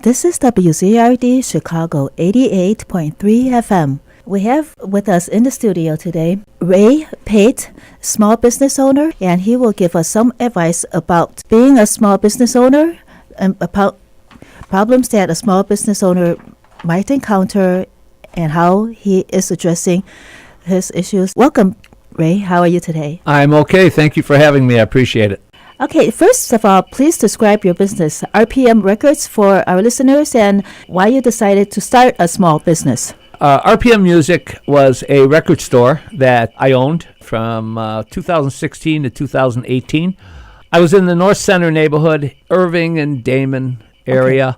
This is WZRD Chicago 88.3 FM. We have with us in the studio today Ray Pate, small business owner, and he will give us some advice about being a small business owner and about problems that a small business owner might encounter and how he is addressing his issues. Welcome, Ray. How are you today? I'm okay. Thank you for having me. I appreciate it. Okay, first of all, please describe your business, RPM Records, for our listeners and why you decided to start a small business. RPM Music was a record store that I owned from 2016 to 2018. I was in the North Center neighborhood, Irving and Damon area,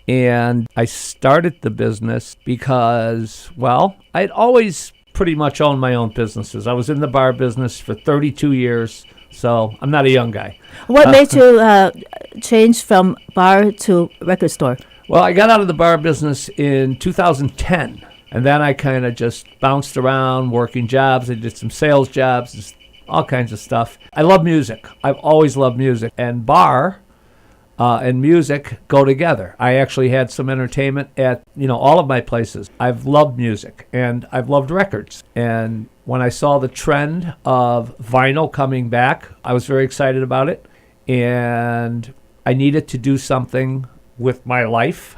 and I started the business because, well, I'd always pretty much owned my own businesses. I was in the bar business for 32 years. So I'm not a young guy. What made you change from bar to record store? Well, I got out of the bar business in 2010, and then I kind of just bounced around working jobs. I did some sales jobs, all kinds of stuff. I love music. I've always loved music, and bar and music go together. I actually had some entertainment at all of my places. I've loved music, and I've loved records, and when I saw the trend of vinyl coming back, I was very excited about it, and I needed to do something with my life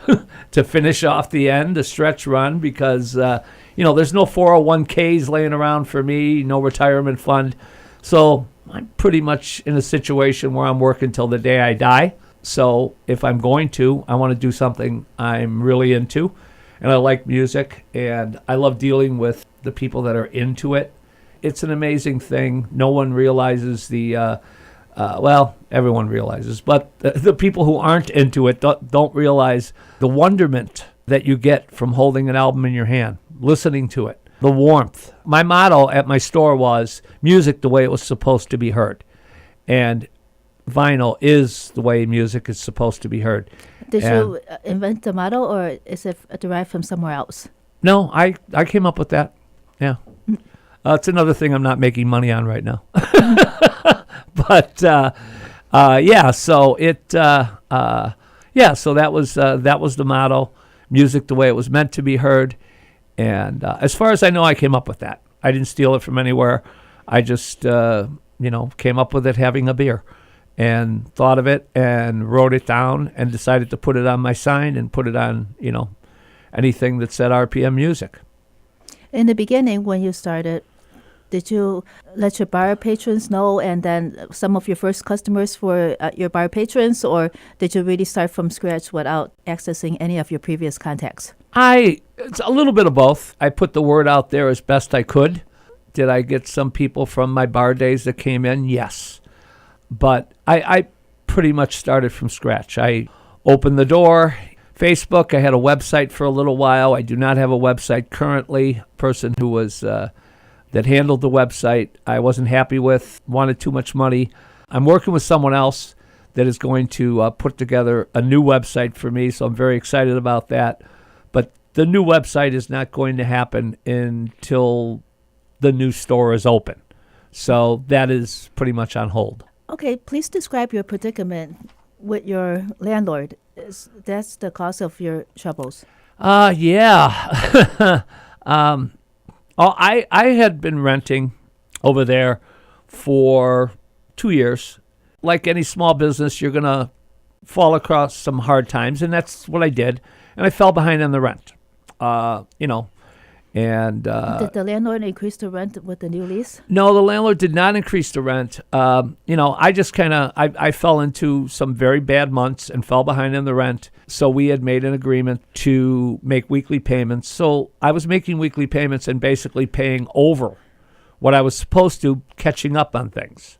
to finish off the end, a stretch run, because there's no 401ks laying around for me, no retirement fund, so I'm pretty much in a situation where I'm working till the day I die. So if I'm going to, I want to do something I'm really into, and I like music, and I love dealing with the people that are into it. It's an amazing thing. No one realizes everyone realizes, but the people who aren't into it don't realize the wonderment that you get from holding an album in your hand, listening to it, the warmth. My motto at my store was music the way it was supposed to be heard, and vinyl is the way music is supposed to be heard. Did you invent the motto, or is it derived from somewhere else? No, I came up with that. Yeah. It's another thing I'm not making money on right now. But so that was the motto, music the way it was meant to be heard. And as far as I know, I came up with that. I didn't steal it from anywhere. I just came up with it having a beer, and thought of it and wrote it down and decided to put it on my sign and put it on, anything that said RPM Music. In the beginning, when you started, did you let your bar patrons know, and then some of your first customers were your bar patrons, or did you really start from scratch without accessing any of your previous contacts? It's a little bit of both. I put the word out there as best I could. Did I get some people from my bar days that came in? Yes. But I pretty much started from scratch. I opened the door. Facebook, I had a website for a little while. I do not have a website currently. Person who was that handled the website, I wasn't happy with, wanted too much money. I'm working with someone else that is going to put together a new website for me, so I'm very excited about that. But the new website is not going to happen until the new store is open. So that is pretty much on hold. Okay, please describe your predicament with your landlord. That's the cause of your troubles. Yeah. I had been renting over there for 2 years. Like any small business, you're going to fall across some hard times, and that's what I did. And I fell behind on the rent, And did the landlord increase the rent with the new lease? No, the landlord did not increase the rent. I just I fell into some very bad months and fell behind on the rent. So we had made an agreement to make weekly payments. So I was making weekly payments and basically paying over what I was supposed to, catching up on things.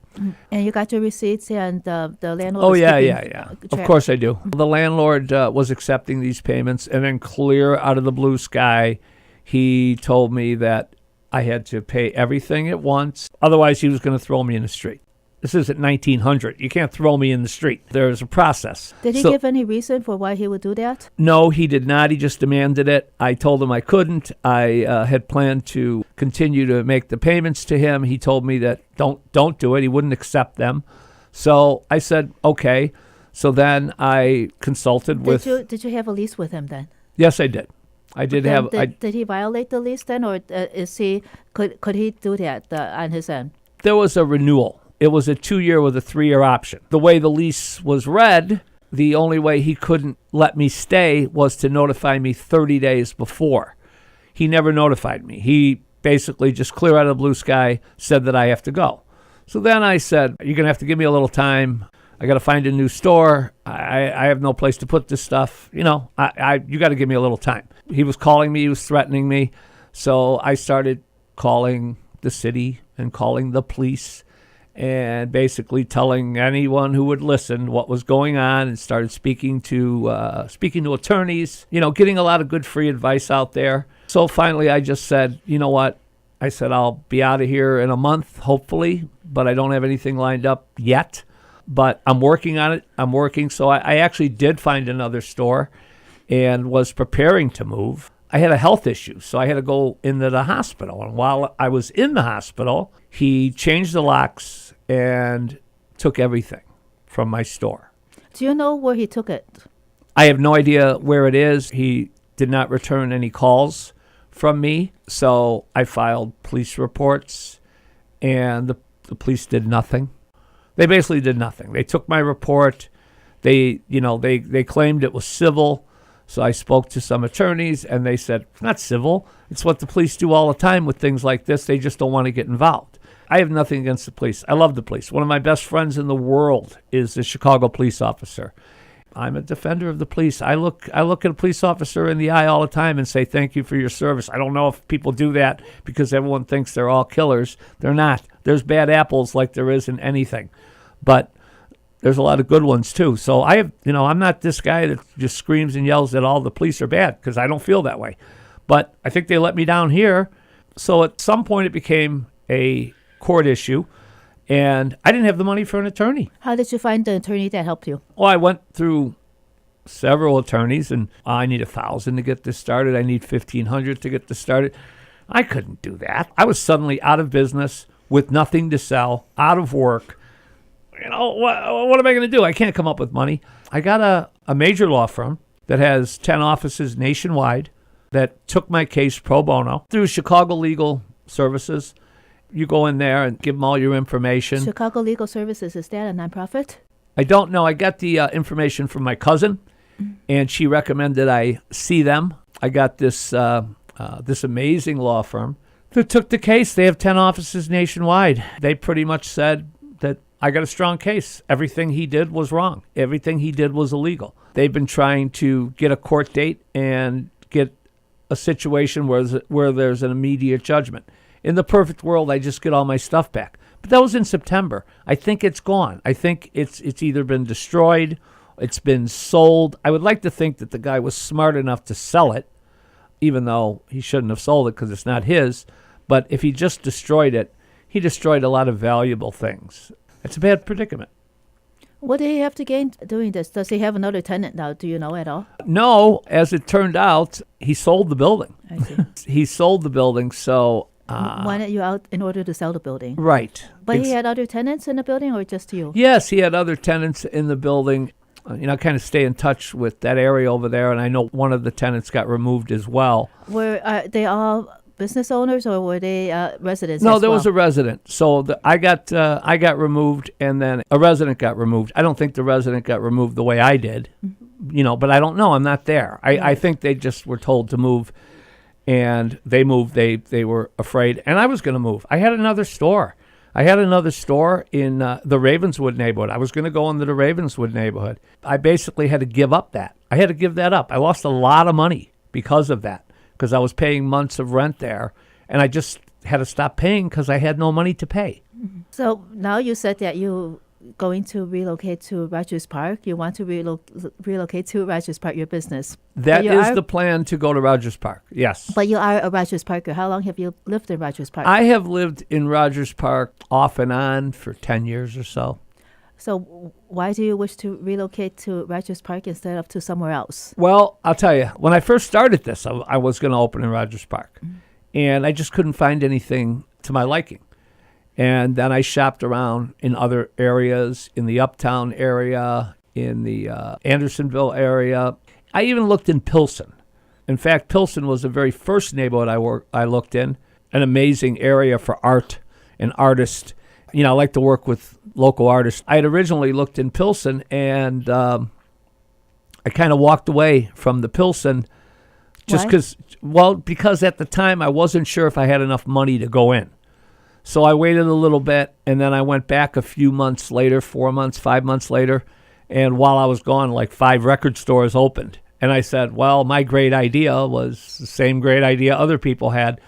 And you got your receipts, and the landlord Oh, was yeah. track. Of course I do. The landlord was accepting these payments, and then clear out of the blue sky, he told me that I had to pay everything at once. Otherwise, he was going to throw me in the street. This isn't 1900. You can't throw me in the street. There's a process. Did he give any reason for why he would do that? No, he did not. He just demanded it. I told him I couldn't. I had planned to continue to make the payments to him. He told me that don't do it. He wouldn't accept them. So I said, okay. So then I consulted with... Did you have a lease with him then? Yes, I did. I did Then have... Did he violate the lease then, or could he do that on his end? There was a renewal. It was a 2-year with a 3-year option. The way the lease was read, the only way he couldn't let me stay was to notify me 30 days before. He never notified me. He basically just clear out of the blue sky said that I have to go. So then I said, you're going to have to give me a little time. I got to find a new store. I have no place to put this stuff. You know, you got to give me a little time. He was calling me. He was threatening me. So I started calling the city and calling the police and basically telling anyone who would listen what was going on, and started speaking to attorneys, you know, getting a lot of good free advice out there. So finally I just said, you know what? I said, I'll be out of here in a month, hopefully, but I don't have anything lined up yet. But I'm working on it. I'm working. So I actually did find another store and was preparing to move. I had a health issue, so I had to go into the hospital. And while I was in the hospital, he changed the locks and took everything from my store. Do you know where he took it? I have no idea where it is. He did not return any calls from me, so I filed police reports, and the police did nothing. They basically did nothing. They took my report. They claimed it was civil. So I spoke to some attorneys, and they said, it's not civil. It's what the police do all the time with things like this. They just don't want to get involved. I have nothing against the police. I love the police. One of my best friends in the world is the Chicago police officer. I'm a defender of the police. I look at a police officer in the eye all the time and say, thank you for your service. I don't know if people do that because everyone thinks they're all killers. They're not. There's bad apples like there is in anything. But there's a lot of good ones, too. So I'm not this guy that just screams and yells that all the police are bad, because I don't feel that way. But I think they let me down here. So at some point it became a court issue, and I didn't have the money for an attorney. How did you find the attorney that helped you? Well, I went through several attorneys, and I need $1,000 to get this started. I need $1,500 to get this started. I couldn't do that. I was suddenly out of business with nothing to sell, out of work. You know, what am I going to do? I can't come up with money. I got a major law firm that has 10 offices nationwide that took my case pro bono through Chicago Legal Services. You go in there and give them all your information. Chicago Legal Services, is that a nonprofit? I don't know. I got the information from my cousin, and she recommended I see them. I got this amazing law firm that took the case. They have 10 offices nationwide. They pretty much said that I got a strong case. Everything he did was wrong. Everything he did was illegal. They've been trying to get a court date and get a situation where there's an immediate judgment. In the perfect world, I just get all my stuff back. But that was in September. I think it's gone. I think it's either been destroyed, it's been sold. I would like to think that the guy was smart enough to sell it, even though he shouldn't have sold it because it's not his. But if he just destroyed it, he destroyed a lot of valuable things. It's a bad predicament. What did he have to gain doing this? Does he have another tenant now? Do you know at all? No, as it turned out, he sold the building. I see. He sold the building, so... wanted you out in order to sell the building. Right. But he had other tenants in the building, or just you? Yes, he had other tenants in the building. I kind of stay in touch with that area over there, and I know one of the tenants got removed as well. Were they all business owners, or were they residents? No, there was a resident. So I got removed, and then a resident got removed. I don't think the resident got removed the way I did, but I don't know. I'm not there. I think they just were told to move. And they moved. They were afraid. And I was going to move. I had another store. In the Ravenswood neighborhood. I was going to go into the Ravenswood neighborhood. I basically had to give up that. I had to give that up. I lost a lot of money because of that, because I was paying months of rent there. And I just had to stop paying because I had no money to pay. So now you said that you going to relocate to Rogers Park. You want to relocate to Rogers Park, your business. That is the plan, to go to Rogers Park, yes. But you are a Rogers Parker. How long have you lived in Rogers Park? I have lived in Rogers Park off and on for 10 years or so. So why do you wish to relocate to Rogers Park instead of to somewhere else? Well, I'll tell you, when I first started this, I was going to open in Rogers Park. And I just couldn't find anything to my liking. And then I shopped around in other areas, in the Uptown area, in the Andersonville area. I even looked in Pilsen. In fact, Pilsen was the very first neighborhood I looked in, an amazing area for art and artists. I like to work with local artists. I had originally looked in Pilsen, and I kind of walked away from the Pilsen just because at the time I wasn't sure if I had enough money to go in. So I waited a little bit, and then I went back a few months later, 4 months, 5 months later, and while I was gone, like 5 record stores opened. And I said, well, my great idea was the same great idea other people had.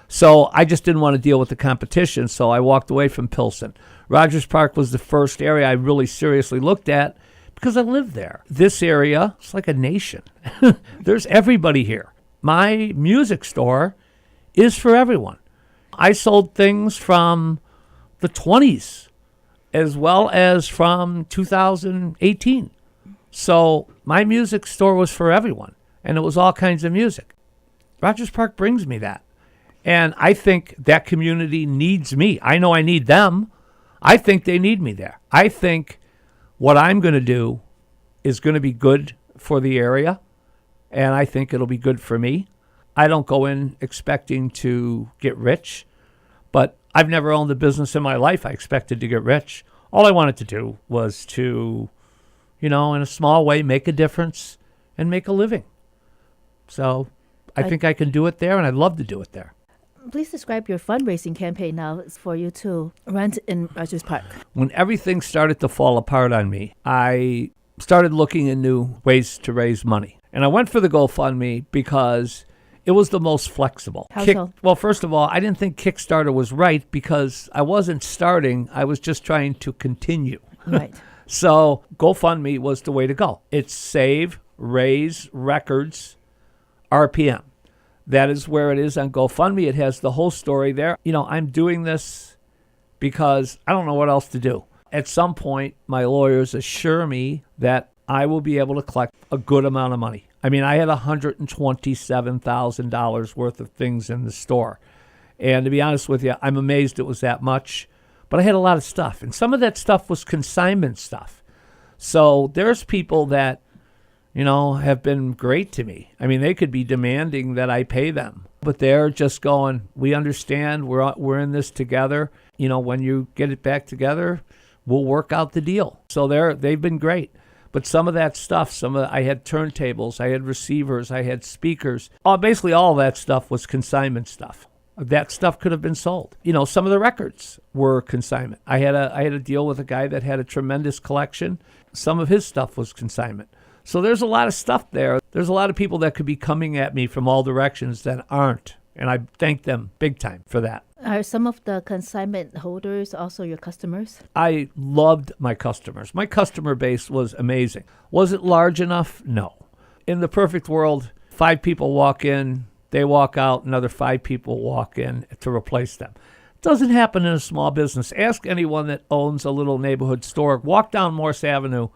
So I just didn't want to deal with the competition, so I walked away from Pilsen. Rogers Park was the first area I really seriously looked at because I lived there. This area, it's like a nation. There's everybody here. My music store is for everyone. I sold things from the 20s as well as from 2018. So my music store was for everyone, and it was all kinds of music. Rogers Park brings me that. And I think that community needs me. I know I need them. I think they need me there. I think what I'm going to do is going to be good for the area, and I think it'll be good for me. I don't go in expecting to get rich, but I've never owned a business in my life I expected to get rich. All I wanted to do was to, in a small way, make a difference and make a living. So I think I can do it there, and I'd love to do it there. Please describe your fundraising campaign now for you to rent in Rogers Park. When everything started to fall apart on me, I started looking into ways to raise money. And I went for the GoFundMe because it was the most flexible. How so? Well, first of all, I didn't think Kickstarter was right because I wasn't starting. I was just trying to continue. Right. So GoFundMe was the way to go. It's Save, Raise, Records, RPM. That is where it is on GoFundMe. It has the whole story there. I'm doing this because I don't know what else to do. At some point, my lawyers assure me that I will be able to collect a good amount of money. I had $127,000 worth of things in the store. And to be honest with you, I'm amazed it was that much. But I had a lot of stuff. And some of that stuff was consignment stuff. So there's people that have been great to me. They could be demanding that I pay them, but they're just going, we understand, we're in this together. When you get it back together, we'll work out the deal. So they've been great. But some of that stuff, I had turntables, I had receivers, I had speakers. Basically all that stuff was consignment stuff. That stuff could have been sold. Some of the records were consignment. I had a deal with a guy that had a tremendous collection. Some of his stuff was consignment. So there's a lot of stuff there. There's a lot of people that could be coming at me from all directions that aren't. And I thank them big time for that. Are some of the consignment holders also your customers? I loved my customers. My customer base was amazing. Was it large enough? No. In the perfect world, 5 people walk in, they walk out, another 5 people walk in to replace them. It doesn't happen in a small business. Ask anyone that owns a little neighborhood store. Walk down Morse Avenue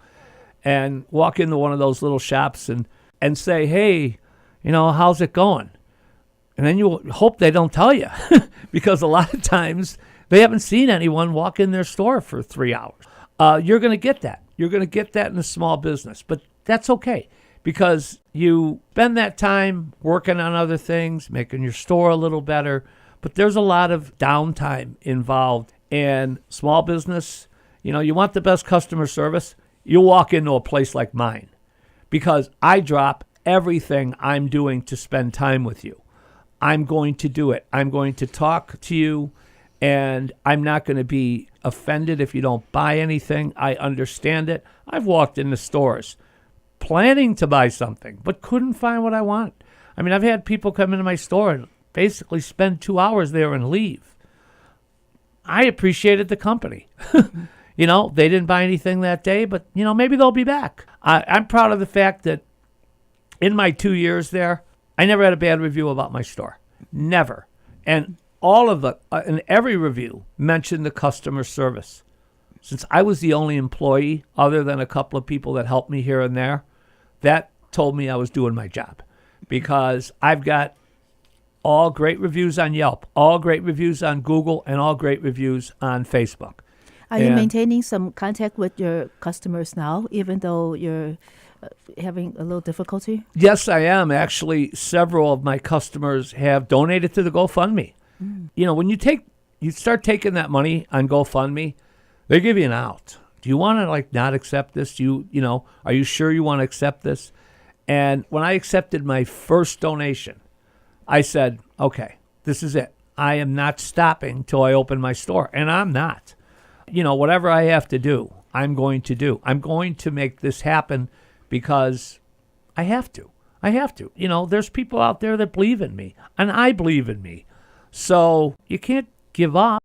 and walk into one of those little shops and say, hey, how's it going? And then you hope they don't tell you because a lot of times they haven't seen anyone walk in their store for 3 hours. You're going to get that. You're going to get that in a small business, but that's okay because you spend that time working on other things, making your store a little better, but there's a lot of downtime involved in small business. You want the best customer service. You walk into a place like mine because I drop everything I'm doing to spend time with you. I'm going to do it. I'm going to talk to you, and I'm not going to be offended if you don't buy anything. I understand it. I've walked into stores planning to buy something, but couldn't find what I want. I've had people come into my store and basically spend 2 hours there and leave. I appreciated the company. They didn't buy anything that day, but, maybe they'll be back. I'm proud of the fact that in my 2 years there, I never had a bad review about my store. Never. And in every review mentioned the customer service. Since I was the only employee, other than a couple of people that helped me here and there, that told me I was doing my job. Because I've got all great reviews on Yelp, all great reviews on Google, and all great reviews on Facebook. Are you And- maintaining some contact with your customers now, even though you're having a little difficulty? Yes, I am. Actually, several of my customers have donated to the GoFundMe. You know, when you start taking that money on GoFundMe, they give you an out. Do you want to not accept this? You know, are you sure you want to accept this? And when I accepted my first donation, I said, okay, this is it. I am not stopping till I open my store. And I'm not. You know, whatever I have to do, I'm going to do. I'm going to make this happen because I have to. I have to. You know, there's people out there that believe in me, and I believe in me. So you can't give up.